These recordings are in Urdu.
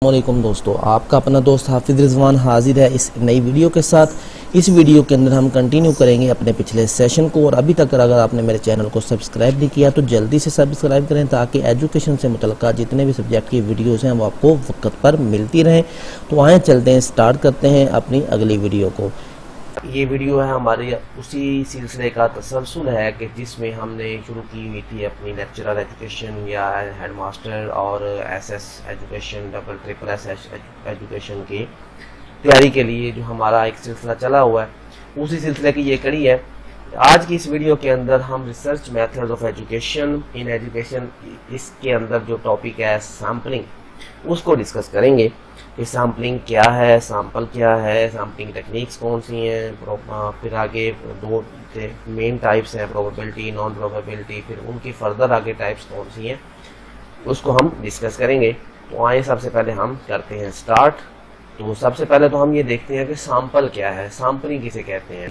السلام علیکم دوستو، آپ کا اپنا دوست حافظ رضوان حاضر ہے اس نئی ویڈیو کے ساتھ۔ اس ویڈیو کے اندر ہم کنٹینیو کریں گے اپنے پچھلے سیشن کو، اور ابھی تک اگر آپ نے میرے چینل کو سبسکرائب نہیں کیا تو جلدی سے سبسکرائب کریں تاکہ ایجوکیشن سے متعلقہ جتنے بھی سبجیکٹ کی ویڈیوز ہیں وہ آپ کو وقت پر ملتی رہیں۔ تو آئیں چلتے ہیں، سٹارٹ کرتے ہیں اپنی اگلی ویڈیو کو۔ یہ ویڈیو ہے ہمارے اسی سلسلے کا تسلسل ہے کہ جس میں ہم نے شروع کی ہوئی تھی اپنی لیکچرر ایجوکیشن یا ہیڈ ماسٹر اور S S education triple S education کی تیاری کے لیے جو ہمارا ایک سلسلہ چلا ہوا ہے، اسی سلسلے کی یہ کڑی ہے۔ آج کی اس ویڈیو کے اندر ہم research method of education in education, اس کے اندر جو ٹاپک ہے سیمپلنگ، اس کو ڈسکس کریں گے کہ سیمپلنگ کیا ہے، سیمپل کیا ہے، سیمپلنگ ٹیکنیکس کون سی ہیں، پھر آگے دو مین ٹائپس ہیں، پروبیبلٹی، نان پروبیبلٹی، پھر ان کی فردر آگے ٹائپس کون سی ہیں اس کو ہم ڈسکس کریں گے۔ تو آئیں سب سے پہلے ہم کرتے ہیں سٹارٹ۔ تو سب سے پہلے تو ہم یہ دیکھتے ہیں کہ سیمپل کیا ہے، سیمپلنگ کسے کہتے ہیں۔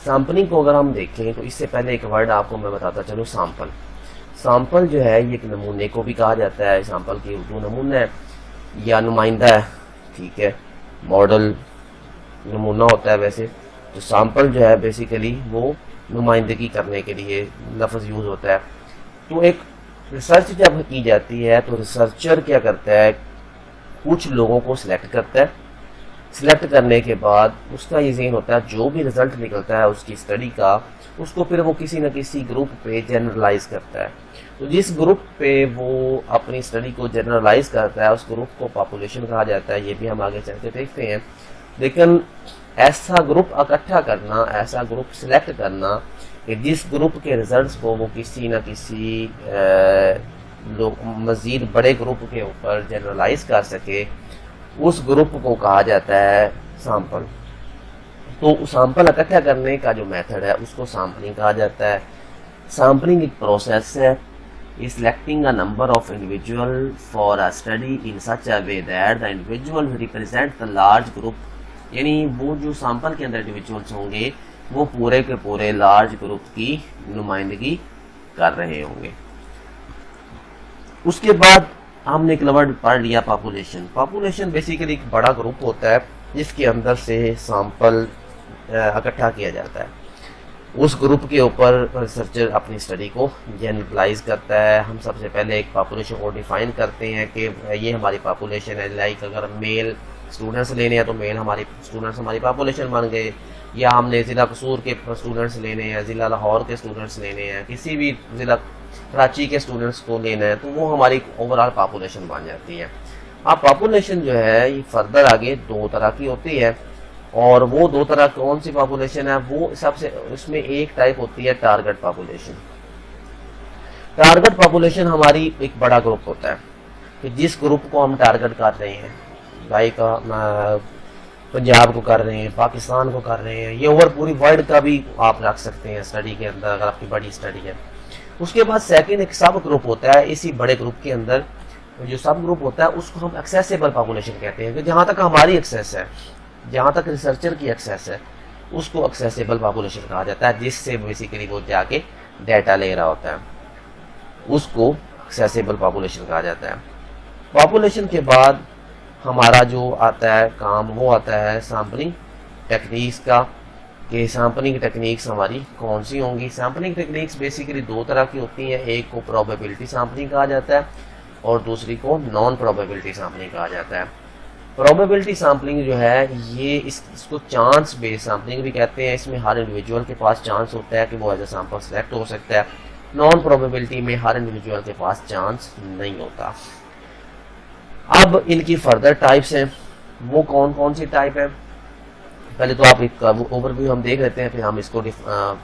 سیمپلنگ کو اگر ہم دیکھیں تو اس سے پہلے ایک ورڈ آپ کو میں بتاتا چلوں، سیمپل۔ سیمپل جو ہے یہ ایک نمونے کو بھی کہا جاتا ہے، سیمپل کی اردو نمونہ ہے یا نمائندہ ہے، ٹھیک ہے، ماڈل نمونہ ہوتا ہے ویسے۔ تو سیمپل جو ہے بیسیکلی وہ نمائندگی کرنے کے لیے لفظ یوز ہوتا ہے۔ تو ایک ریسرچ جب کی جاتی ہے تو ریسرچر کیا کرتا ہے، کچھ لوگوں کو سلیکٹ کرتا ہے، سلیکٹ کرنے کے بعد اس کا یہ ذہن ہوتا ہے جو بھی رزلٹ نکلتا ہے اس کی اسٹڈی کا، اس کو پھر وہ کسی نہ کسی گروپ پہ جنرلائز کرتا ہے۔ تو جس گروپ پہ وہ اپنی اسٹڈی کو جنرلائز کرتا ہے اس گروپ کو پاپولیشن کہا جاتا ہے۔ یہ بھی ہم آگے چل کے دیکھتے ہیں۔ لیکن ایسا گروپ اکٹھا کرنا، ایسا گروپ سلیکٹ کرنا کہ جس گروپ کے ریزلٹس کو وہ کسی نہ کسی مزید بڑے گروپ کے اوپر جنرلائز کر سکے، اس گروپ کو کہا جاتا ہے سیمپل۔ تو سیمپل اکٹھا کرنے کا جو میتھڈ ہے اس کو سیمپلنگ کہا جاتا ہے۔ سیمپلنگ ایک پروسیس ہے، selecting a number of individual for a study in such a way that the individual represent the large group، یعنی وہ جو سیمپل کے اندر انڈیویجولس ہوں گے وہ پورے کے پورے لارج گروپ کی نمائندگی کر رہے ہوں گے۔ اس کے بعد ہم نے ایک ورڈ پڑھ لیا، پاپولیشن۔ پاپولیشن بیسیکلی ایک بڑا گروپ ہوتا ہے جس کے اندر سے سیمپل اکٹھا کیا جاتا ہے۔ اس گروپ کے اوپر ریسرچر اپنی اسٹڈی کو جنرلائز کرتا ہے۔ ہم سب سے پہلے ایک پاپولیشن کو ڈیفائن کرتے ہیں کہ یہ ہماری پاپولیشن ہے۔ لائک اگر میل اسٹوڈنٹس لینے ہیں تو میل ہماری اسٹوڈنٹس ہماری پاپولیشن بن گئے، یا ہم نے ضلع قصور کے اسٹوڈنٹس لینے ہیں، ضلع لاہور کے اسٹوڈنٹس لینے ہیں، کسی بھی ضلع کراچی کے اسٹوڈنٹس کو لینا ہے تو وہ ہماری اوور آل پاپولیشن بن جاتی ہے۔ اب پاپولیشن جو ہے یہ فردر آگے دو طرح کی ہوتی ہے، اور وہ دو طرح کون سی پاپولیشن ہے، وہ سب سے اس میں ایک ٹائپ ہوتی ہے ٹارگٹ پاپولیشن۔ ٹارگٹ پاپولیشن ہماری ایک بڑا گروپ ہوتا ہے کہ جس گروپ کو ہم ٹارگٹ کر رہے ہیں، لائک پنجاب کو کر رہے ہیں، پاکستان کو کر رہے ہیں، یہ اوور پوری ورلڈ کا بھی آپ رکھ سکتے ہیں اسٹڈی کے اندر اگر آپ کی بڑی اسٹڈی ہے۔ اس کے بعد سیکنڈ ایک سب گروپ ہوتا ہے، اسی بڑے گروپ کے اندر جو سب گروپ ہوتا ہے اس کو ہم ایکسیسیبل پاپولیشن کہتے ہیں، کہ جہاں تک ہماری ایکسیس ہے، جہاں تک ریسرچر کی ایکسیس ہے اس کو ایکسیسیبل پاپولیشن کہا جاتا ہے، جس سے بیسیکلی وہ جا کے ڈیٹا لے رہا ہوتا ہے، اس کو ایکسیسیبل پاپولیشن کہا جاتا ہے۔ پاپولیشن کے بعد ہمارا جو آتا ہے کام وہ آتا ہے سیمپلنگ ٹیکنیکس کا، کہ سیمپلنگ ٹیکنیکس ہماری کون سی ہوں گی۔ سیمپلنگ ٹیکنیکس بیسیکلی دو طرح کی ہوتی ہیں، ایک کو پروبیبلٹی سیمپلنگ کہا جاتا ہے اور دوسری کو نان پروبیبلٹی سیمپلنگ کہا جاتا ہے۔ پروبیبلٹی سیمپلنگ جو ہے یہ اس کو چانس بیس سیمپلنگ بھی کہتے ہیں۔ اس میں ہر انڈیویجول کے پاس چانس ہوتا ہے کہ وہ ایز اے سیمپل سلیکٹ ہو سکتا ہے۔ نان پروبیبلٹی میں ہر انڈیویجول کے پاس چانس نہیں ہوتا۔ اب ان کی فردر ٹائپس ہیں، وہ کون کون سی ٹائپ ہیں، پہلے تو آپ ایک اوور ویو ہم دیکھ لیتے ہیں، پھر ہم اس کو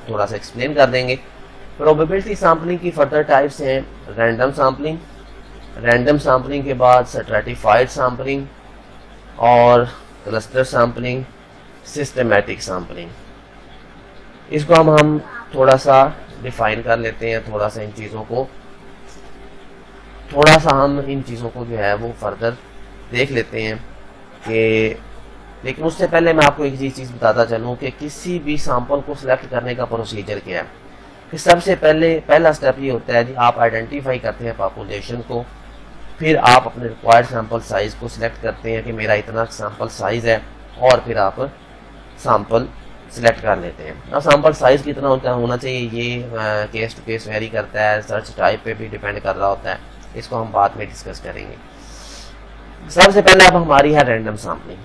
تھوڑا سا ایکسپلین کر دیں گے۔ پروبیبلٹی سیمپلنگ کی فردر ٹائپس ہیں رینڈم سیمپلنگ، رینڈم سیمپلنگ کے بعد اسٹریٹیفائڈ سیمپلنگ اور کلسٹر سیمپلنگ، سسٹمیٹک سیمپلنگ۔ اس کو ہم تھوڑا سا ڈیفائن کر لیتے ہیں، تھوڑا سا ان چیزوں کو جو ہے وہ فردر دیکھ لیتے ہیں کہ، لیکن اس سے پہلے میں آپ کو ایک چیز بتاتا چلوں کہ کسی بھی سیمپل کو سلیکٹ کرنے کا پروسیجر کیا ہے۔ کہ سب سے پہلا سٹیپ یہ ہوتا ہے جی آپ آئیڈینٹیفائی کرتے ہیں پاپولیشن کو، پھر آپ اپنے ریکوائرڈ سیمپل سائز کو سلیکٹ کرتے ہیں کہ میرا اتنا سیمپل سائز ہے، اور پھر آپ سیمپل سلیکٹ کر لیتے ہیں. اب سیمپل سائز کتنا ہونا چاہیے یہ کیس ٹو کیس ویری کرتا ہے، سرچ ٹائپ پہ بھی ڈیپینڈ کر رہا ہوتا ہے. اس کو ہم بعد میں ڈسکس کریں گے. سب سے پہلے اب ہماری ہے رینڈم سیمپلنگ.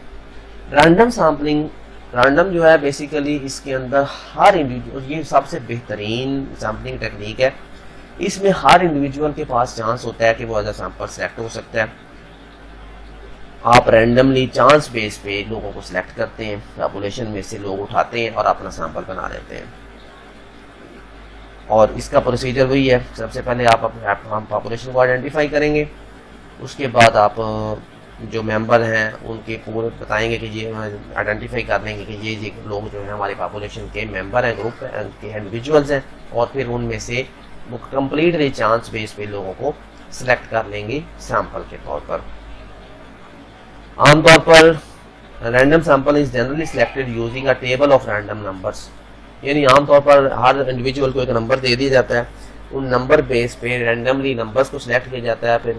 رینڈم جو ہے بیسیکلی اس کے اندر ہر انڈیویجول، یہ سب سے بہترین سیمپلنگ ٹیکنیک ہے. اس میں ہر انڈیویجول کے پاس چانس ہوتا ہے کہ وہ ایز اے سیمپل سلیکٹ ہو سکتا ہے. آپ رینڈملی چانس بیس پہ لوگوں کو سلیکٹ کرتے ہیں، پاپولیشن میں سے لوگ اٹھاتے ہیں اور اپنا سیمپل بنا لیتے ہیں. اور اس کا پروسیجر وہی ہے، سب سے پہلے ہم پاپولیشن کو آئیڈینٹیفائی کریں گے. اس کے بعد آپ جو ممبر ہیں ان کے پورے بتائیں گے کہ یہ آئیڈینٹیفائی کر لیں گے کہ یہ لوگ جو ہیں ہماری پاپولیشن کے ممبر ہیں، گروپ کے انڈیویجولز ہیں، اور پھر ان میں سے وہ کمپلیٹلی چانس بیس پہ لوگوں کو سلیکٹ کر لیں گے سیمپل کے طور پر. عام طور پر random sample is generally selected using a table of random numbers. یعنی عام طور پر ہر انڈیویجول کو ایک نمبر دے دیا جاتا ہے، ان نمبر بیس پہ رینڈملی نمبرز کو سلیکٹ کیا جاتا ہے. پھر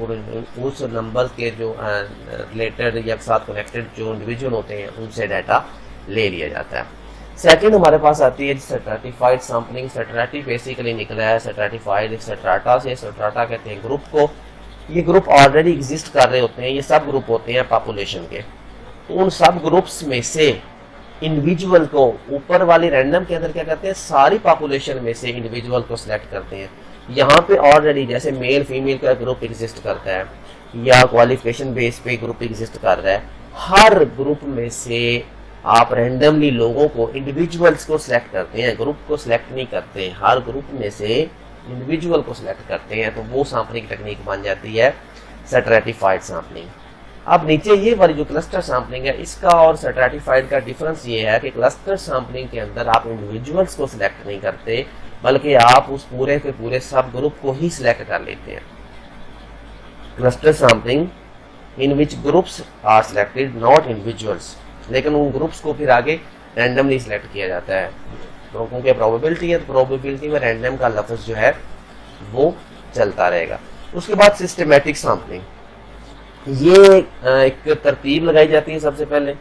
اس نمبرز کے جو ریلیٹڈ یا ساتھ کنیکٹڈ جو انڈیویجول ہوتے ہیں ان سے ڈیٹا لے لیا جاتا ہے. سیکنڈ ہمارے پاس آتی ہے سٹریٹیفائڈ سیمپلنگ. سٹریٹی بیسیکلی نکلا ہے سٹریٹیفائڈ سٹراٹا سے. سٹراٹا کہتے ہیں گروپ کو. یہ گروپ آلریڈی ایگزسٹ کر رہے ہوتے ہیں، یہ سب گروپ ہوتے ہیں پاپولیشن کے. تو ان سب گروپس میں سے انڈیویجول کو اوپر والی رینڈم کے اندر کیا کرتے ہیں، ساری پاپولیشن میں سے انڈیویجول کو سلیکٹ کرتے ہیں. یہاں پہ آلریڈی جیسے میل فیمیل کا گروپ ایگزسٹ کرتا ہے یا کوالیفیکیشن بیس پہ گروپ ایگزسٹ کر رہا ہے، ہر گروپ میں سے آپ رینڈملی لوگوں کو انڈیویجولز کو سلیکٹ کرتے ہیں، گروپ کو سلیکٹ نہیں کرتے. ہر گروپ میں سے انڈیویجول کو سلیکٹ کرتے ہیں، تو وہ سیمپلنگ ٹیکنیک بن جاتی ہے سٹریٹیفائڈ سیمپلنگ. اب نیچے یہ والی جو کلسٹر سیمپلنگ ہے، اس کا اور سٹریٹیفائڈ کا ڈفرنس یہ ہے کہ کلسٹر سیمپلنگ کے اندر آپ انڈیویجولز کو سلیکٹ نہیں کرتے، بلکہ آپ اس پورے کے پورے سب گروپ کو ہی سلیکٹ کر لیتے ہیں. Cluster sampling in which groups are selected not individuals. لیکن ان گروپس کو پھر آگے رینڈملی سلیکٹ کیا جاتا ہے. کیونکہ پروبیبلٹی ہے، پروبیبلٹی میں رینڈم کا لفظ جو ہے وہ چلتا رہے گا. اس کے بعد سسٹمیٹک سیمپلنگ، یہ ایک ترتیب لگائی جاتی ہے. سب سے پہلے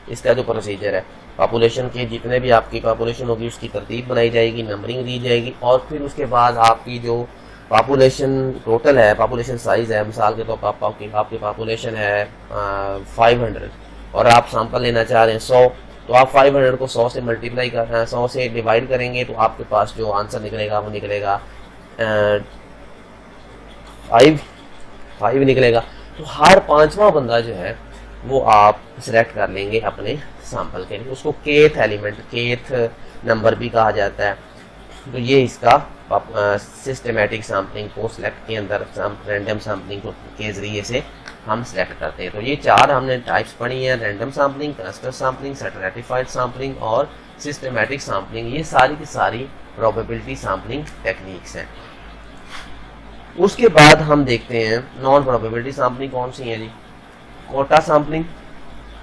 اس کا جو پروسیجر ہے، پاپولیشن کے جتنے بھی آپ کی پاپولیشن ہوگی اس کی ترتیب بنائی جائے گی، نمبرنگ دی جائے گی، اور پھر اس کے بعد آپ کی جو پاپولیشن ٹوٹل ہے، پاپولیشن سائز ہے، مثال کے طور پر آپ کی پاپولیشن ہے 500 اور آپ سیمپل لینا چاہ رہے ہیں 100، تو آپ 500 کو 100 سے ملٹیپلائی 100 سے ڈیوائڈ کریں گے تو آپ کے پاس جو آنسر نکلے گا وہ نکلے گا 5 نکلے گا. تو ہر 5واں بندہ جو ہے وہ آپ سلیکٹ کر لیں گے اپنے سیمپل کے لیے. اس کو کیتھ ایلیمنٹ، کیتھ نمبر بھی کہا جاتا ہے. تو یہ اس کا سسٹمیٹک سیمپلنگ کو سلیکٹ کے اندر رینڈم سیمپلنگ کے ذریعے سے ہم سلیکٹ کرتے ہیں. تو یہ 4 ہم نے ٹائپس پڑھی ہیں، random sampling, cluster sampling, stratified sampling اور سسٹمیٹک سیمپلنگ. یہ ساری کی ساری پروبیبلٹی سیمپلنگ ٹیکنیکس ہیں. اس کے بعد ہم دیکھتے ہیں نان پروبیبلٹی سیمپلنگ کون سی ہیں جی. کوٹا سیمپلنگ،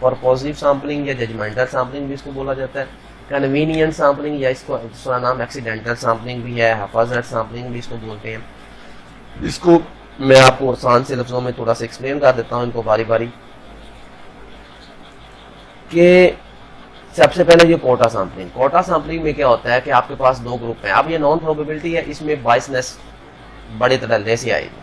پرپوزیو سیمپلنگ یا ججمنٹل سیمپلنگ بھی اس کو بولا جاتا ہے. کنوینئنٹ سیمپلنگ یا اس کو دوسرا نام ایکسیڈنٹل سیمپلنگ بھی ہے، حفاظت سیمپلنگ بھی اس کو بولتے ہیں. اس کو میں آپ کو آسان سے لفظوں میں تھوڑا سا ایکسپلین کر دیتا ہوں ان کو باری باری. کہ سب سے پہلے یہ کوٹا سیمپلنگ. کوٹا سیمپلنگ میں کیا ہوتا ہے کہ آپ کے پاس 2 گروپ ہیں. اب یہ نان پروبیبلٹی ہے، اس میں بائسنس بڑے تدلے سے آئے گی.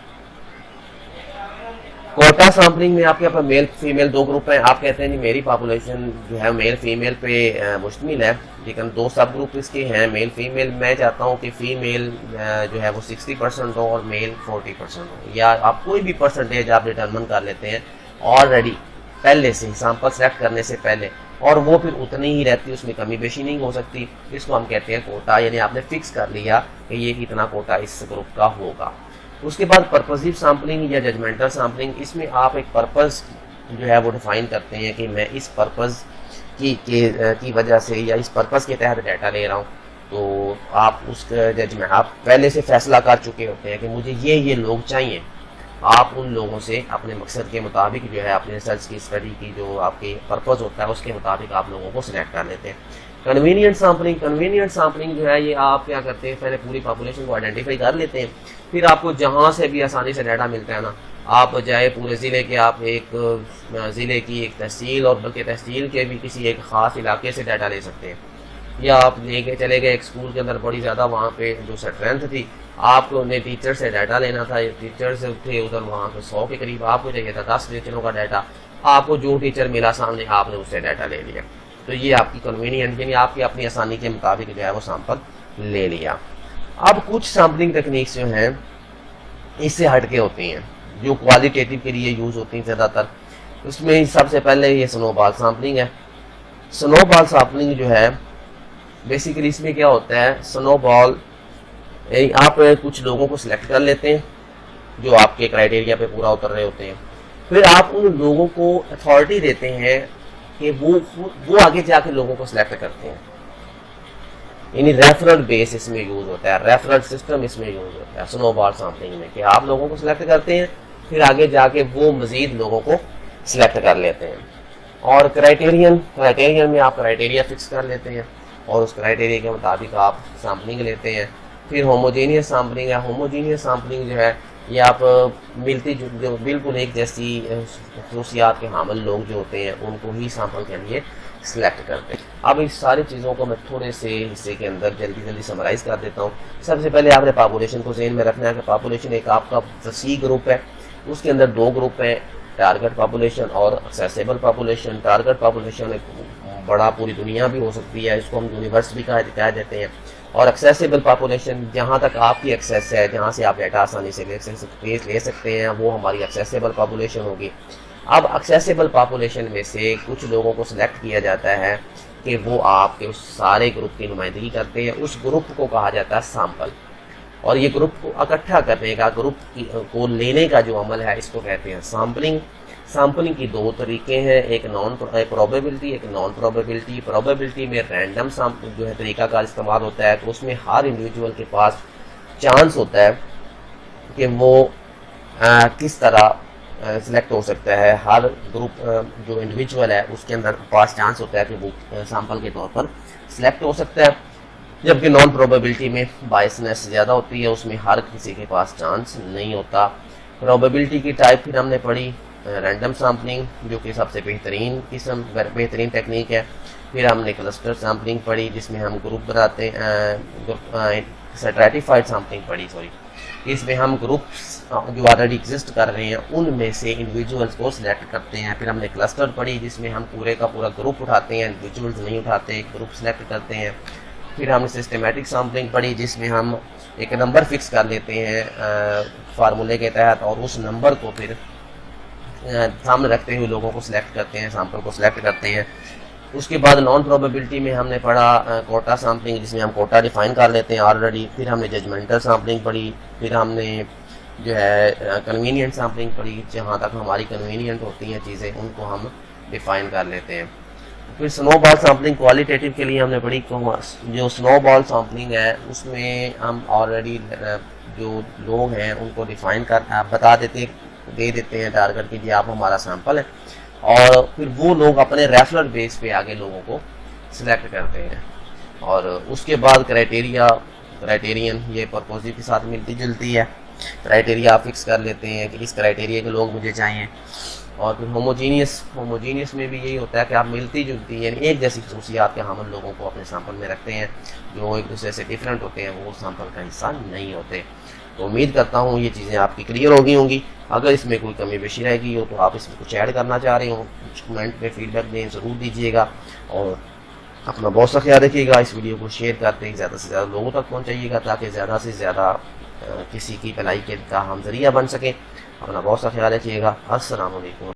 کوٹا سیمپلنگ میں آپ کے پاس میل فیمیل 2 گروپ ہیں. آپ کہتے ہیں کہ میری پاپولیشن جو ہے میل فیمیل پہ مشتمل ہے، لیکن 2 سب گروپ اس کے ہیں میل فیمیل. میں چاہتا ہوں کہ فیمیل جو ہے وہ 60% ہو اور میل 40% ہو، یا آپ کوئی بھی پرسنٹیج آپ ڈیٹرمن کر لیتے ہیں آلریڈی پہلے سے سیمپل سلیکٹ کرنے سے پہلے، اور وہ پھر اتنی ہی رہتی، اس میں کمی بیشی نہیں ہو سکتی. اس کو ہم کہتے ہیں کوٹا، یعنی آپ نے فکس کر لیا کہ یہ اتنا کوٹا اس گروپ کا ہوگا. اس کے بعد پرپزیو سیمپلنگ یا ججمنٹل سیمپلنگ، اس میں آپ ایک پرپز جو ہے وہ ڈیفائن کرتے ہیں کہ میں اس پرپز کی وجہ سے یا اس پرپز کے تحت ڈیٹا لے رہا ہوں. تو آپ اس ججمنٹ آپ پہلے سے فیصلہ کر چکے ہوتے ہیں کہ مجھے یہ لوگ چاہیے. آپ ان لوگوں سے اپنے مقصد کے مطابق جو ہے اپنے ریسرچ کی اسٹڈی کی جو آپ کی پرپز ہوتا ہے اس کے مطابق آپ لوگوں کو سلیکٹ کر لیتے ہیں. کنوینئنٹ سیمپلنگ جو ہے یہ آپ کیا کرتے ہیں، پہلے پوری پاپولیشن کو آئیڈینٹیفائی کر لیتے ہیں، پھر آپ کو جہاں سے بھی آسانی سے ڈیٹا ملتا ہے نا، آپ بجائے پورے ضلع کے آپ ایک ضلع کی ایک تحصیل اور بلکہ تحصیل کے بھی کسی ایک خاص علاقے سے ڈیٹا لے سکتے ہیں، یا آپ لے کے چلے گئے ایک اسکول کے اندر بڑی زیادہ وہاں پہ جو اسٹرینتھ تھی، آپ کو نے ٹیچر سے ڈیٹا لینا تھا، ٹیچر سے تھے ادھر وہاں پہ 100 کے قریب، آپ کو چاہیے تھا 10 ٹیچروں کا ڈیٹا، آپ کو جو ٹیچر ملا سامنے آپ نے اس سے ڈیٹا لے لیا، تو یہ آپ کی کنوینئنٹ یعنی آپ کی اپنی آسانی کے مطابق جو ہے وہ سیمپل لے لیا۔ اب کچھ سیمپلنگ ٹیکنیکس جو ہیں اس سے ہٹ کے ہوتی ہیں، جو کوالیٹیٹیو کے لیے یوز ہوتی ہیں زیادہ تر، اس میں سب سے پہلے یہ سنو بال سیمپلنگ ہے۔ سنو بال سیمپلنگ جو ہے بیسیکلی اس میں کیا ہوتا ہے، سنو بال آپ کچھ لوگوں کو سلیکٹ کر لیتے ہیں جو آپ کے کرائٹیریا پہ پورا اتر رہے ہوتے ہیں، پھر آپ ان لوگوں کو اتھارٹی دیتے ہیں کہ وہ آگے جا کے لوگوں کو سلیکٹ کرتے ہیں، یعنی ریفرل بیس اس میں یوز ہوتا ہے، ریفرل سسٹم اس میں یوز ہوتا ہے سنو بال سیمپلنگ میں، کہ آپ لوگوں کو سلیکٹ کرتے ہیں پھر آگے جا کے وہ مزید لوگوں کو سلیکٹ کر لیتے ہیں۔ اور کرائٹیرین میں آپ کرائٹیریا فکس کر لیتے ہیں اور اس کرائٹیریا کے مطابق آپ سیمپلنگ لیتے ہیں۔ پھر ہوموجینیس سیمپلنگ ہے، ہوموجینیس سیمپلنگ جو ہے یہ آپ ملتی جو بالکل ایک جیسی خصوصیات کے حامل لوگ جو ہوتے ہیں ان کو ہی سیمپل کے لیے سلیکٹ کرتے ہیں۔ اب اس ساری چیزوں کو میں تھوڑے سے حصے کے اندر جلدی سمرائز کر دیتا ہوں۔ سب سے پہلے آپ نے پاپولیشن کو ذہن میں رکھنا ہے کہ پاپولیشن ایک آپ کا وسیع گروپ ہے، اس کے اندر 2 گروپ ہیں، ٹارگٹ پاپولیشن اور ایکسیسیبل پاپولیشن۔ ٹارگٹ پاپولیشن ایک بڑا پوری دنیا بھی ہو سکتی ہے، اس کو ہم یونیورس بھی کہہ دیتے ہیں، اور ایکسیسیبل پاپولیشن جہاں تک آپ کی ایکسیس ہے، جہاں سے آپ ڈیٹا آسانی سے لے سکتے ہیں، وہ ہماری ایکسیسیبل پاپولیشن ہوگی۔ اب ایکسیسیبل پاپولیشن میں سے کچھ لوگوں کو سلیکٹ کیا جاتا ہے کہ وہ آپ کے اس سارے گروپ کی نمائندگی کرتے ہیں، اس گروپ کو کہا جاتا ہے سیمپل، اور یہ گروپ کو اکٹھا کرنے کا، گروپ کو لینے کا جو عمل ہے اس کو کہتے ہیں سیمپلنگ۔ سیمپلنگ کی 2 طریقے ہیں، ایک پروبیبلٹی، ایک نان پروبیبلٹی۔ پروبیبلٹی میں رینڈم جو ہے طریقہ کار استعمال ہوتا ہے، تو اس میں ہر انڈیویجول کے پاس چانس ہوتا ہے کہ وہ کس طرح سلیکٹ ہو سکتا ہے، ہر گروپ جو انڈیویجول ہے اس کے اندر پاس چانس ہوتا ہے کہ وہ سیمپل کے طور پر سلیکٹ ہو سکتا ہے، جبکہ نان پروبیبلٹی میں بائسنس زیادہ ہوتی ہے، اس میں ہر کسی کے پاس چانس نہیں ہوتا۔ پروبیبلٹی کی ٹائپ پھر ہم نے پڑھی رینڈم سیمپلنگ جو کہ سب سے بہترین ٹیکنیک ہے، پھر ہم نے کلسٹر سیمپلنگ پڑھی جس میں ہم گروپ بناتے ہیں، اسٹریٹیفائڈ سیمپلنگ پڑھی اس میں ہم گروپس جو آلریڈی ایگزسٹ کر رہے ہیں ان میں سے انڈیویجولس کو سلیکٹ کرتے ہیں، پھر ہم نے کلسٹر پڑھی جس میں ہم پورے کا پورا گروپ اٹھاتے ہیں، انڈیویجولس نہیں اٹھاتے، گروپ سلیکٹ کرتے ہیں، پھر ہم نے سسٹمیٹک سیمپلنگ پڑھی جس میں ہم ایک نمبر فکس کر لیتے ہیں فارمولے کے تحت، اور اس نمبر کو پھر سامنے رکھتے ہوئے لوگوں کو سلیکٹ کرتے ہیں، سیمپل کو سلیکٹ کرتے ہیں۔ اس کے بعد نان پروبیبلٹی میں ہم نے پڑھا کوٹا سیمپلنگ جس میں ہم کوٹا ڈیفائن کر لیتے ہیں آلریڈی، پھر ہم نے ججمنٹل سیمپلنگ پڑھی، پھر ہم نے جو ہے کنوینئنٹ سیمپلنگ پڑھی، جہاں تک ہماری کنوینئنٹ ہوتی ہیں چیزیں ان کو ہم ڈیفائن کر لیتے ہیں۔ پھر سنو بال سیمپلنگ کوالیٹیٹیو کے لیے ہم نے پڑھی، جو سنو بال سیمپلنگ ہے اس میں ہم آلریڈی جو لوگ ہیں ان کو ڈیفائن دے دیتے ہیں ٹارگٹ کی، جی آپ ہمارا سیمپل ہے، اور پھر وہ لوگ اپنے ریفرل بیس پہ آگے لوگوں کو سلیکٹ کرتے ہیں۔ اور اس کے بعد کرائٹیرین یہ پرپوزیو کے ساتھ ملتی جلتی ہے، کرائٹیریا آپ فکس کر لیتے ہیں کہ اس کرائٹیریا کے لوگ مجھے چاہیے۔ اور پھر ہوموجینیس میں بھی یہی ہوتا ہے کہ آپ ملتی جلتی یعنی ایک جیسی خصوصیات کے حامل لوگوں کو اپنے سیمپل میں رکھتے ہیں، جو ایک دوسرے سے ڈیفرنٹ ہوتے ہیں وہ سیمپل کا حصہ نہیں ہوتے۔ تو امید کرتا ہوں یہ چیزیں آپ کی کلیئر ہو گئی ہوں گی۔ اگر اس میں کوئی کمی بیشی رہ گئی ہو تو آپ اس میں کچھ ایڈ کرنا چاہ رہے ہوں، کمنٹ میں فیڈ بیک دیں ضرور دیجیے گا، اور اپنا بہت سا خیال رکھیے گا۔ اس ویڈیو کو شیئر کرتے زیادہ سے زیادہ لوگوں تک پہنچائیے گا تاکہ زیادہ سے زیادہ کسی کی بھلائی کا ہم ذریعہ بن سکیں۔ اپنا بہت سا خیال رکھیے گا۔ السلام علیکم۔